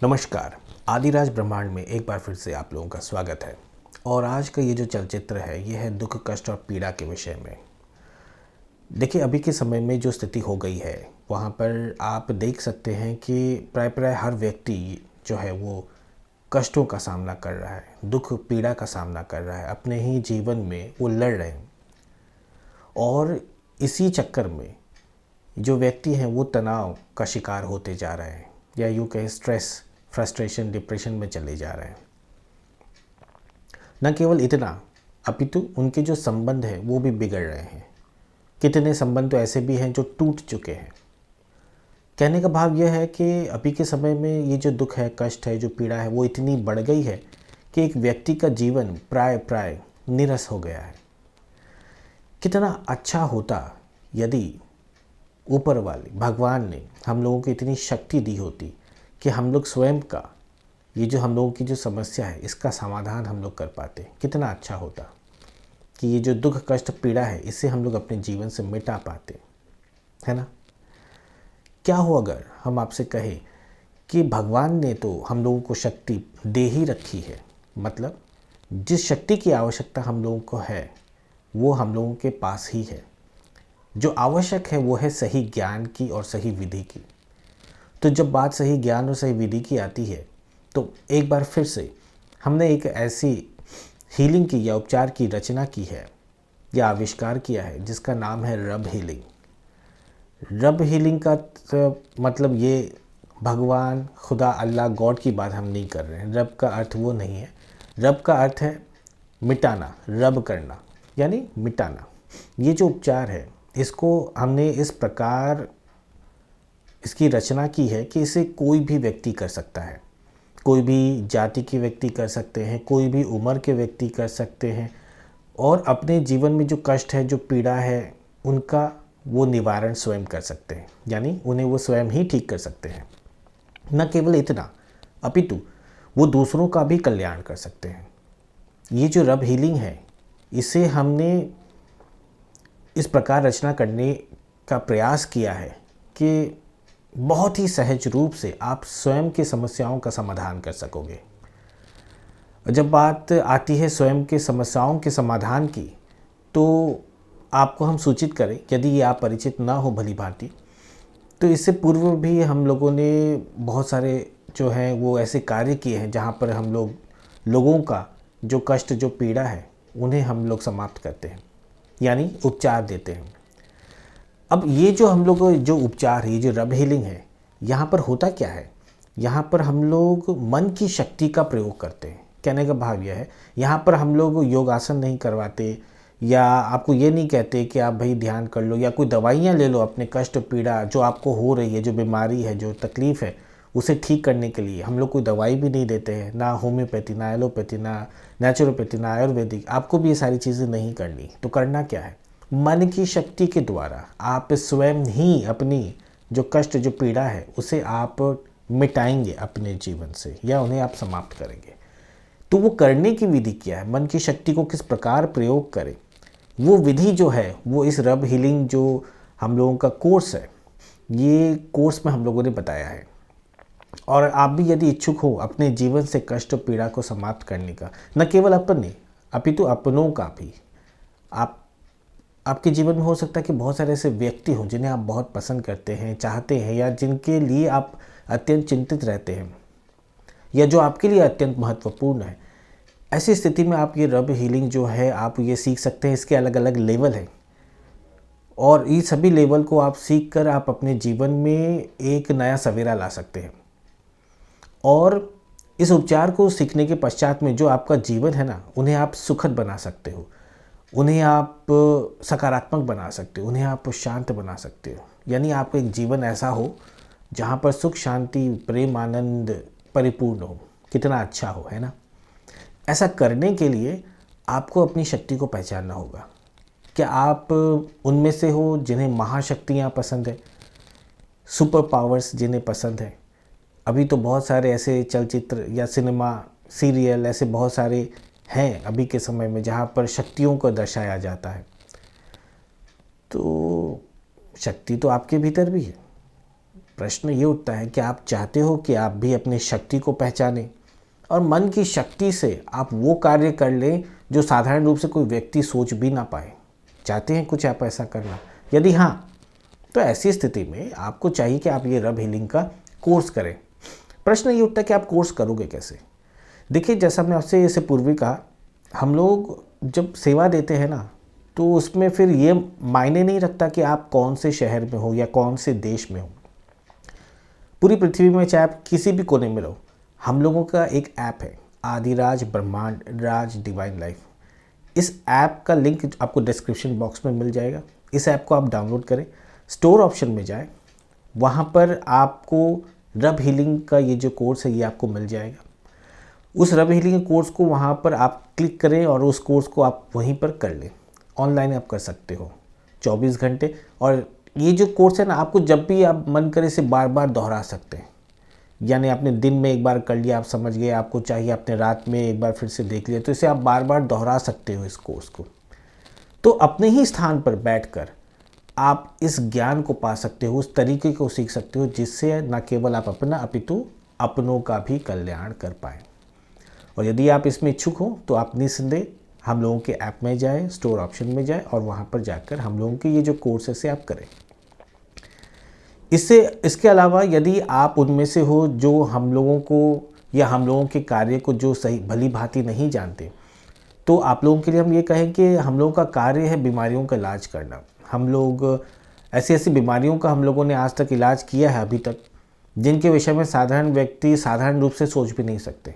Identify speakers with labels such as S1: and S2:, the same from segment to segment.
S1: नमस्कार। आदिराज ब्रह्मांड में एक बार फिर से आप लोगों का स्वागत है। और आज का ये जो चलचित्र है ये है दुख, कष्ट और पीड़ा के विषय में। देखिए, अभी के समय में जो स्थिति हो गई है वहाँ पर आप देख सकते हैं कि प्राय हर व्यक्ति जो है वो कष्टों का सामना कर रहा है, दुख पीड़ा का सामना कर रहा है, अपने ही जीवन में वो लड़ रहे हैं। और इसी चक्कर में जो व्यक्ति हैं वो तनाव का शिकार होते जा रहे हैं, या यूँ कहें स्ट्रेस, फ्रस्ट्रेशन, डिप्रेशन में चले जा रहे हैं। न केवल इतना, अपितु उनके जो संबंध हैं वो भी बिगड़ रहे हैं। कितने संबंध तो ऐसे भी हैं जो टूट चुके हैं। कहने का भाव यह है कि अभी के समय में ये जो दुख है, कष्ट है, जो पीड़ा है वो इतनी बढ़ गई है कि एक व्यक्ति का जीवन प्राय नीरस हो गया है। कितना अच्छा होता यदि ऊपर वाले भगवान ने हम लोगों को इतनी शक्ति दी होती कि हम लोग स्वयं का ये जो हम लोगों की जो समस्या है इसका समाधान हम लोग कर पाते। कितना अच्छा होता कि ये जो दुख, कष्ट, पीड़ा है इसे हम लोग अपने जीवन से मिटा पाते, है ना। क्या हो अगर हम आपसे कहें कि भगवान ने तो हम लोगों को शक्ति दे ही रखी है, मतलब जिस शक्ति की आवश्यकता हम लोगों को है वो हम लोगों के पास ही है। जो आवश्यक है वो है सही ज्ञान की और सही विधि की। तो जब बात सही ज्ञान और सही विधि की आती है तो एक बार फिर से हमने एक ऐसी हीलिंग की या उपचार की रचना की है या आविष्कार किया है जिसका नाम है रब हीलिंग। रब हीलिंग का मतलब ये भगवान, खुदा, अल्लाह, गॉड की बात हम नहीं कर रहे हैं। रब का अर्थ वो नहीं है। रब का अर्थ है मिटाना, रब करना यानी मिटाना। ये जो उपचार है इसको हमने इस प्रकार इसकी रचना की है कि इसे कोई भी व्यक्ति कर सकता है। कोई भी जाति के व्यक्ति कर सकते हैं, कोई भी उम्र के व्यक्ति कर सकते हैं, और अपने जीवन में जो कष्ट है, जो पीड़ा है, उनका वो निवारण स्वयं कर सकते हैं, यानी उन्हें वो स्वयं ही ठीक कर सकते हैं। न केवल इतना, अपितु वो दूसरों का भी कल्याण कर सकते हैं। ये जो रब हीलिंग है इसे हमने इस प्रकार रचना करने का प्रयास किया है कि बहुत ही सहज रूप से आप स्वयं की समस्याओं का समाधान कर सकोगे। जब बात आती है स्वयं के समस्याओं के समाधान की, तो आपको हम सूचित करें, यदि ये आप परिचित ना हो भली भांति, तो इससे पूर्व भी हम लोगों ने बहुत सारे जो हैं वो ऐसे कार्य किए हैं जहाँ पर हम लोगों का जो कष्ट, जो पीड़ा है, उन्हें हम लोग समाप्त करते हैं, यानी उपचार देते हैं। अब ये जो हम लोग जो उपचार है, ये जो रब हीलिंग है, यहाँ पर होता क्या है, यहाँ पर हम लोग मन की शक्ति का प्रयोग करते हैं। कहने का भाव यह है, यहाँ पर हम लोग योगासन नहीं करवाते, या आपको ये नहीं कहते कि आप भाई ध्यान कर लो या कोई दवाइयाँ ले लो अपने कष्ट, पीड़ा जो आपको हो रही है, जो बीमारी है, जो तकलीफ़ है, उसे ठीक करने के लिए हम लोग कोई दवाई भी नहीं देते हैं। ना होम्योपैथी, ना एलोपैथी, ना नेचुरोपैथी, ना आयुर्वेदिक। आपको भी ये सारी चीज़ें नहीं करनी। तो करना क्या है, मन की शक्ति के द्वारा आप स्वयं ही अपनी जो कष्ट, जो पीड़ा है, उसे आप मिटाएंगे अपने जीवन से, या उन्हें आप समाप्त करेंगे। तो वो करने की विधि क्या है, मन की शक्ति को किस प्रकार प्रयोग करें, वो विधि जो है वो इस रब हीलिंग जो हम लोगों का कोर्स है, ये कोर्स में हम लोगों ने बताया है। और आप भी यदि इच्छुक हो अपने जीवन से कष्ट, पीड़ा को समाप्त करने का, न केवल अपने अपितु अपनों का भी, आपके जीवन में हो सकता है कि बहुत सारे ऐसे व्यक्ति हों जिन्हें आप बहुत पसंद करते हैं, चाहते हैं, या जिनके लिए आप अत्यंत चिंतित रहते हैं, या जो आपके लिए अत्यंत महत्वपूर्ण है। ऐसी स्थिति में आप ये रब हीलिंग जो है आप ये सीख सकते हैं। इसके अलग अलग लेवल हैं, और ये सभी लेवल को आप सीख कर आप अपने जीवन में एक नया सवेरा ला सकते हैं। और इस उपचार को सीखने के पश्चात में जो आपका जीवन है ना, उन्हें आप सुखद बना सकते हो, उन्हें आप सकारात्मक बना सकते हो, उन्हें आप शांत बना सकते हो। यानी आपका एक जीवन ऐसा हो जहाँ पर सुख, शांति, प्रेम, आनंद परिपूर्ण हो। कितना अच्छा हो, है ना। ऐसा करने के लिए आपको अपनी शक्ति को पहचानना होगा। क्या आप उनमें से हो जिन्हें महाशक्तियाँ पसंद है, सुपर पावर्स जिन्हें पसंद है? अभी तो बहुत सारे ऐसे चलचित्र या सिनेमा, सीरियल ऐसे बहुत सारे हैं अभी के समय में जहाँ पर शक्तियों को दर्शाया जाता है। तो शक्ति तो आपके भीतर भी है, प्रश्न ये उठता है कि आप चाहते हो कि आप भी अपनी शक्ति को पहचानें और मन की शक्ति से आप वो कार्य कर लें जो साधारण रूप से कोई व्यक्ति सोच भी ना पाए। चाहते हैं कुछ आप ऐसा करना? यदि हाँ, तो ऐसी स्थिति में आपको चाहिए कि आप ये रब हीलिंग का कोर्स करें। प्रश्न ये उठता है कि आप कोर्स करोगे कैसे? देखिए, जैसा मैंने आपसे इससे पूर्व भी कहा, हम लोग जब सेवा देते हैं ना, तो उसमें फिर ये मायने नहीं रखता कि आप कौन से शहर में हो या कौन से देश में हो। पूरी पृथ्वी में चाहे आप किसी भी कोने में रहो, हम लोगों का एक ऐप है, आदिराज ब्रह्मांड राज डिवाइन लाइफ। इस ऐप का लिंक आपको डिस्क्रिप्शन बॉक्स में मिल जाएगा। इस ऐप को आप डाउनलोड करें, स्टोर ऑप्शन में जाएं, वहाँ पर आपको रब हीलिंग का ये जो कोर्स है ये आपको मिल जाएगा। उस रब हीलिंग कोर्स को वहाँ पर आप क्लिक करें और उस कोर्स को आप वहीं पर कर लें। ऑनलाइन आप कर सकते हो 24 घंटे। और ये जो कोर्स है ना, आपको जब भी आप मन करे इसे बार बार दोहरा सकते हैं। यानी आपने दिन में एक बार कर लिया, आप समझ गए, आपको चाहिए आपने रात में एक बार फिर से देख लिया, तो इसे आप बार बार दोहरा सकते हो इस कोर्स को। तो अपने ही स्थान पर बैठकर आप इस ज्ञान को पा सकते हो, उस तरीके को सीख सकते हो जिससे न केवल आप अपना अपितु अपनों का भी कल्याण कर पाएँ। और यदि आप इसमें इच्छुक हो तो आप निस्संदेह हम लोगों के ऐप में जाएं, स्टोर ऑप्शन में जाएं और वहां पर जाकर हम लोगों के ये जो कोर्स है आप करें। इसके अलावा यदि आप उनमें से हो जो हम लोगों को या हम लोगों के कार्य को जो सही भली भांति नहीं जानते, तो आप लोगों के लिए हम ये कहें कि हम लोगों का कार्य है बीमारियों का इलाज करना। हम लोग ऐसी ऐसी बीमारियों का हम लोगों ने आज तक इलाज किया है अभी तक, जिनके विषय में साधारण व्यक्ति साधारण रूप से सोच भी नहीं सकते।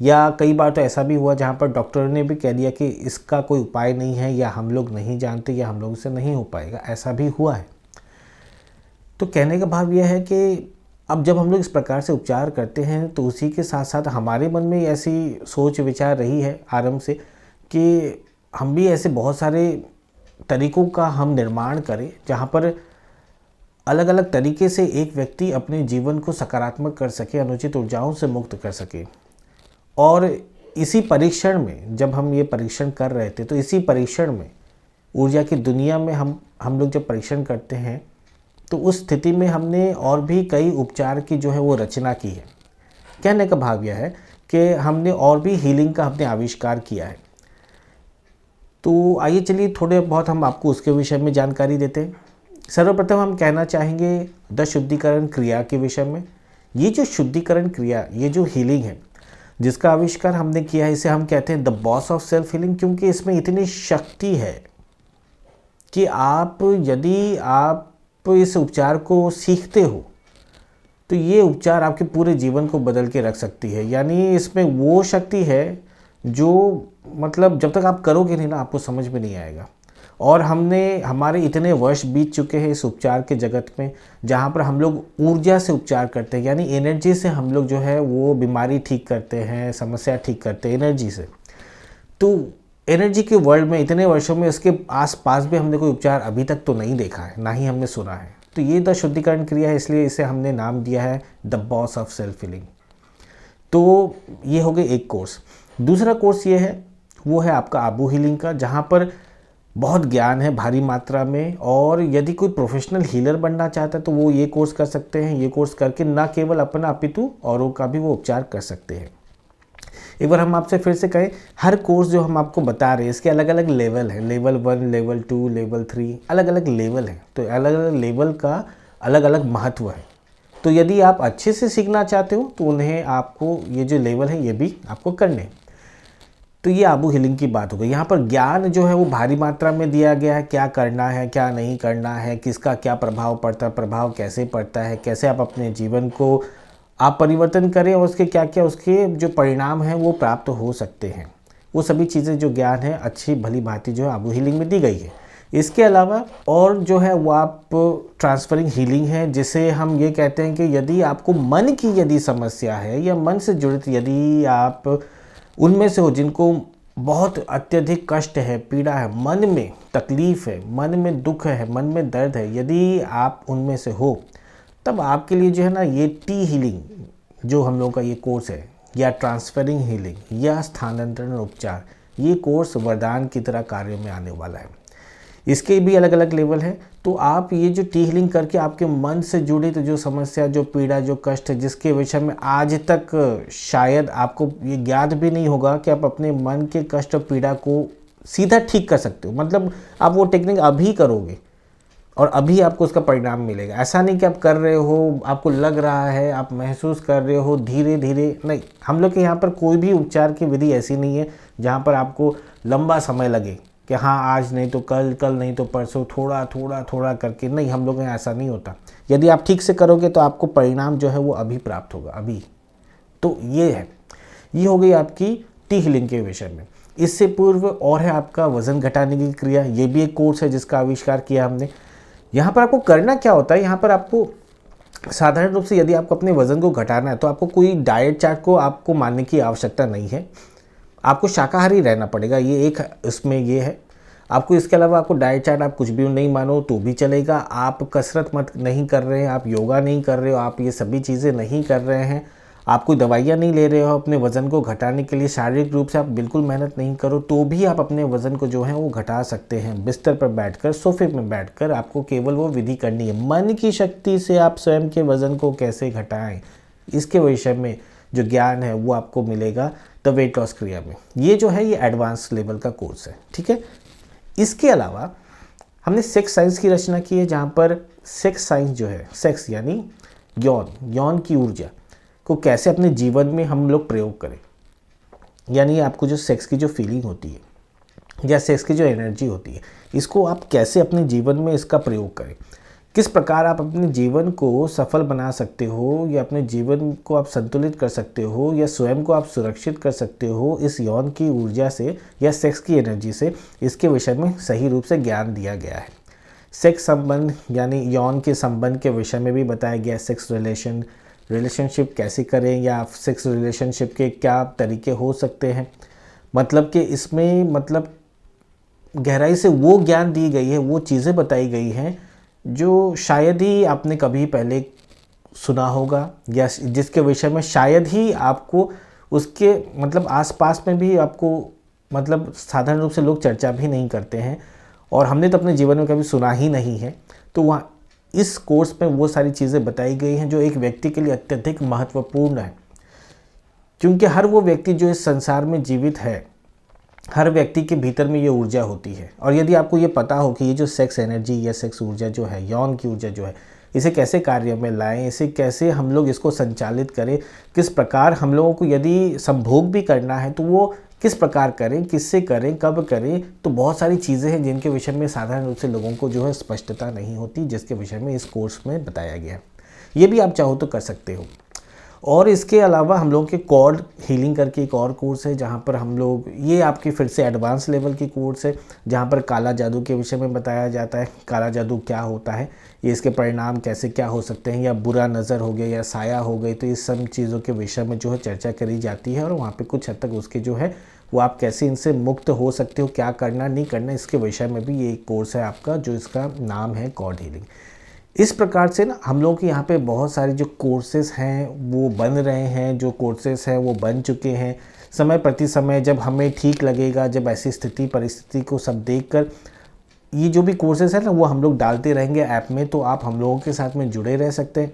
S1: या कई बार तो ऐसा भी हुआ जहाँ पर डॉक्टर ने भी कह दिया कि इसका कोई उपाय नहीं है, या हम लोग नहीं जानते, या हम लोग से नहीं हो पाएगा। ऐसा भी हुआ है। तो कहने का भाव यह है कि अब जब हम लोग इस प्रकार से उपचार करते हैं तो उसी के साथ साथ हमारे मन में ऐसी सोच विचार रही है आरंभ से कि हम भी ऐसे बहुत सारे तरीक़ों का हम निर्माण करें जहाँ पर अलग अलग तरीके से एक व्यक्ति अपने जीवन को सकारात्मक कर सके, अनुचित ऊर्जाओं से मुक्त कर सके। और इसी परीक्षण में जब हम ये परीक्षण कर रहे थे, तो इसी परीक्षण में ऊर्जा की दुनिया में हम लोग जब परीक्षण करते हैं तो उस स्थिति में हमने और भी कई उपचार की जो है वो रचना की है। कहने का भाव यह है कि हमने और भी हीलिंग का हमने आविष्कार किया है। तो आइए चलिए थोड़े बहुत हम आपको उसके विषय में जानकारी देते हैं। सर्वप्रथम हम कहना चाहेंगे 10 शुद्धिकरण क्रिया के विषय में। ये जो शुद्धिकरण क्रिया, ये जो हीलिंग है जिसका आविष्कार हमने किया है, इसे हम कहते हैं the boss of self healing, क्योंकि इसमें इतनी शक्ति है कि यदि आप इस उपचार को सीखते हो तो ये उपचार आपके पूरे जीवन को बदल के रख सकती है। यानी इसमें वो शक्ति है जो मतलब जब तक आप करोगे नहीं ना, आपको समझ में नहीं आएगा। और हमारे इतने वर्ष बीत चुके हैं इस उपचार के जगत में जहाँ पर हम लोग ऊर्जा से उपचार करते हैं, यानी एनर्जी से हम लोग जो है वो बीमारी ठीक करते हैं, समस्या ठीक करते हैं एनर्जी से। तो एनर्जी के वर्ल्ड में इतने वर्षों में इसके आसपास भी हमने कोई उपचार अभी तक तो नहीं देखा है, ना ही हमने सुना है। तो ये द शुद्धिकरण क्रिया है, इसलिए इसे हमने नाम दिया है the boss of self healing. तो ये हो गए एक कोर्स। दूसरा कोर्स ये है, वो है आपका आबू हीलिंग का, जहाँ पर बहुत ज्ञान है भारी मात्रा में। और यदि कोई प्रोफेशनल हीलर बनना चाहता है तो वो ये कोर्स कर सकते हैं। ये कोर्स करके न केवल अपना अपितु औरों का भी वो उपचार कर सकते हैं। एक बार हम आपसे फिर से कहें, हर कोर्स जो हम आपको बता रहे हैं इसके अलग अलग लेवल हैं। लेवल 1, लेवल 2, लेवल 3, अलग अलग लेवल हैं। तो अलग अलग लेवल का अलग अलग महत्व है। तो यदि आप अच्छे से सीखना चाहते हो तो उन्हें आपको ये जो लेवल है ये भी आपको करने। तो ये आबू हीलिंग की बात हो गई। यहाँ पर ज्ञान जो है वो भारी मात्रा में दिया गया है, क्या करना है क्या नहीं करना है, किसका क्या प्रभाव पड़ता है, प्रभाव कैसे पड़ता है, कैसे आप अपने जीवन को आप परिवर्तन करें और उसके क्या क्या उसके जो परिणाम हैं वो प्राप्त हो सकते हैं। वो सभी चीज़ें जो ज्ञान है अच्छी भली भांति जो है आबू हीलिंग में दी गई है। इसके अलावा और जो है वो आप ट्रांसफरिंग हीलिंग है, जिसे हम ये कहते हैं कि यदि आपको मन की यदि समस्या है या मन से जुड़ित यदि आप उनमें से हो जिनको बहुत अत्यधिक कष्ट है, पीड़ा है, मन में तकलीफ़ है, मन में दुख है, मन में दर्द है, यदि आप उनमें से हो तब आपके लिए जो है ना ये टी हीलिंग जो हम लोगों का ये कोर्स है, या ट्रांसफरिंग हीलिंग या स्थानांतरण उपचार, ये कोर्स वरदान की तरह कार्य में आने वाला है। इसके भी अलग अलग लेवल है। तो आप ये जो टी हीलिंग करके आपके मन से जुड़ी तो जो समस्या, जो पीड़ा, जो कष्ट है, जिसके विषय में आज तक शायद आपको ये ज्ञात भी नहीं होगा कि आप अपने मन के कष्ट और पीड़ा को सीधा ठीक कर सकते हो। मतलब आप वो टेक्निक अभी करोगे और अभी आपको उसका परिणाम मिलेगा। ऐसा नहीं कि आप कर रहे हो, आपको लग रहा है, आप महसूस कर रहे हो, धीरे धीरे नहीं। हम लोग के यहाँ पर कोई भी उपचार की विधि ऐसी नहीं है जहाँ पर आपको लंबा समय लगे कि हाँ आज नहीं तो कल, कल नहीं तो परसों, थोड़ा थोड़ा थोड़ा करके। नहीं, हम लोग यहाँ ऐसा नहीं होता। यदि आप ठीक से करोगे तो आपको परिणाम जो है वो अभी प्राप्त होगा, अभी। तो ये है, ये हो गई आपकी टी हीलिंग के विषय में। इससे पूर्व और है आपका वज़न घटाने की क्रिया। ये भी एक कोर्स है जिसका आविष्कार किया हमने। यहाँ पर आपको करना क्या होता है, यहाँ पर आपको साधारण रूप से यदि आपको अपने वज़न को घटाना है तो आपको कोई डाइट चार्ट को आपको मानने की आवश्यकता नहीं है। आपको शाकाहारी रहना पड़ेगा, ये एक इसमें ये है। आपको इसके अलावा आपको डाइट चार्ट आप कुछ भी नहीं मानो तो भी चलेगा। आप कसरत मत नहीं कर रहे हैं, आप योगा नहीं कर रहे हो, आप ये सभी चीज़ें नहीं कर रहे हैं, आप कोई दवाइयाँ नहीं ले रहे हो अपने वज़न को घटाने के लिए, शारीरिक रूप से आप बिल्कुल मेहनत नहीं करो तो भी आप अपने वज़न को जो है वो घटा सकते हैं। बिस्तर पर बैठकर, सोफे में बैठकर आपको केवल वो विधि करनी है। मन की शक्ति से आप स्वयं के वज़न को कैसे घटाएं, इसके विषय में जो ज्ञान है वो आपको मिलेगा द वेट लॉस क्रिया में। ये जो है ये एडवांस लेवल का कोर्स है, ठीक है। इसके अलावा हमने सेक्स साइंस की रचना की है, जहाँ पर सेक्स साइंस जो है, सेक्स यानी यौन की ऊर्जा को कैसे अपने जीवन में हम लोग प्रयोग करें। यानी आपको जो सेक्स की जो फीलिंग होती है या सेक्स की जो एनर्जी होती है, इसको आप कैसे अपने जीवन में इसका प्रयोग करें, किस प्रकार आप अपने जीवन को सफल बना सकते हो या अपने जीवन को आप संतुलित कर सकते हो या स्वयं को आप सुरक्षित कर सकते हो इस यौन की ऊर्जा से या सेक्स की एनर्जी से, इसके विषय में सही रूप से ज्ञान दिया गया है। सेक्स संबंध यानी यौन के संबंध के विषय में भी बताया गया है। सेक्स रिलेशनशिप कैसे करें या सेक्स रिलेशनशिप के क्या तरीके हो सकते हैं। मतलब कि इसमें मतलब गहराई से वो ज्ञान दी गई है, वो चीज़ें बताई गई हैं जो शायद ही आपने कभी पहले सुना होगा या जिसके विषय में शायद ही आपको उसके मतलब आसपास में भी आपको मतलब साधारण रूप से लोग चर्चा भी नहीं करते हैं और हमने तो अपने जीवन में कभी सुना ही नहीं है। तो वहाँ इस कोर्स में वो सारी चीज़ें बताई गई हैं जो एक व्यक्ति के लिए अत्यधिक महत्वपूर्ण है, क्योंकि हर वो व्यक्ति जो इस संसार में जीवित है, हर व्यक्ति के भीतर में ये ऊर्जा होती है। और यदि आपको ये पता हो कि ये जो सेक्स एनर्जी या सेक्स ऊर्जा जो है, यौन की ऊर्जा जो है, इसे कैसे कार्य में लाएं, इसे कैसे हम लोग इसको संचालित करें, किस प्रकार हम लोगों को यदि संभोग भी करना है तो वो किस प्रकार करें, किससे करें, कब करें, तो बहुत सारी चीज़ें हैं जिनके विषय में साधारण रूप से लोगों को जो है स्पष्टता नहीं होती, जिसके विषय में इस कोर्स में बताया गया है। ये भी आप चाहो तो कर सकते हो। और इसके अलावा हम लोग के कॉर्ड हीलिंग करके एक और कोर्स है, जहाँ पर हम लोग ये आपकी फिर से एडवांस लेवल की कोर्स है, जहाँ पर काला जादू के विषय में बताया जाता है। काला जादू क्या होता है, ये इसके परिणाम कैसे क्या हो सकते हैं, या बुरा नज़र हो गया या साया हो गई, तो इस सब चीज़ों के विषय में जो है चर्चा करी जाती है और वहाँ पर कुछ हद तक उसके जो है वो आप कैसे इनसे मुक्त हो सकते हो, क्या करना नहीं करना, इसके विषय में भी ये एक कोर्स है आपका, जो इसका नाम है कॉर्ड हीलिंग। इस प्रकार से ना हम लोग के यहाँ पे बहुत सारे जो कोर्सेज़ हैं वो बन रहे हैं, जो कोर्सेज़ हैं वो बन चुके हैं। समय प्रति समय जब हमें ठीक लगेगा, जब ऐसी स्थिति परिस्थिति को सब देखकर ये जो भी कोर्सेज़ हैं ना वो हम लोग डालते रहेंगे ऐप में, तो आप हम लोगों के साथ में जुड़े रह सकते हैं।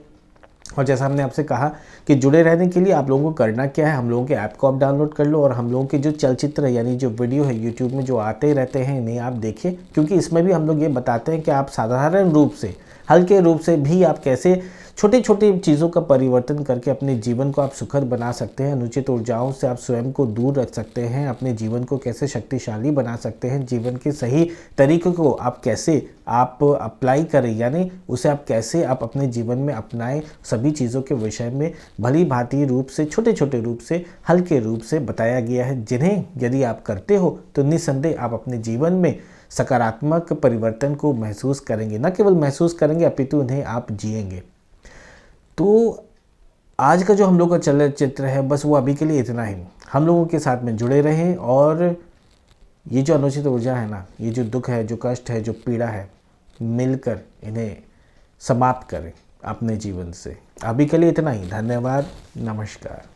S1: और जैसा हमने आपसे कहा कि जुड़े रहने के लिए आप लोगों को करना क्या है, हम लोगों के ऐप को आप डाउनलोड कर लो और हम लोगों के जो चलचित्र यानी जो वीडियो है यूट्यूब में जो आते रहते हैं इन्हें आप देखिए, क्योंकि इसमें भी हम लोग ये बताते हैं कि आप साधारण रूप से, हल्के रूप से भी आप कैसे छोटी छोटी चीज़ों का परिवर्तन करके अपने जीवन को आप सुखद बना सकते हैं, अनुचित ऊर्जाओं से आप स्वयं को दूर रख सकते हैं, अपने जीवन को कैसे शक्तिशाली बना सकते हैं, जीवन के सही तरीक़ों को आप कैसे आप अप्लाई करें, यानी उसे आप कैसे आप अपने जीवन में अपनाएं, सभी चीज़ों के विषय में भली भांति रूप से, छोटे छोटे रूप से, हल्के रूप से बताया गया है, जिन्हें यदि आप करते हो तो निस्संदेह आप अपने जीवन में सकारात्मक परिवर्तन को महसूस करेंगे। न केवल महसूस करेंगे अपितु उन्हें आप जिएंगे। तो आज का जो हम लोग का चलचित्र है बस वो अभी के लिए इतना ही। हम लोगों के साथ में जुड़े रहें और ये जो अनुचित ऊर्जा है ना, ये जो दुख है, जो कष्ट है, जो पीड़ा है, मिलकर इन्हें समाप्त करें अपने जीवन से। अभी के लिए इतना ही। धन्यवाद। नमस्कार।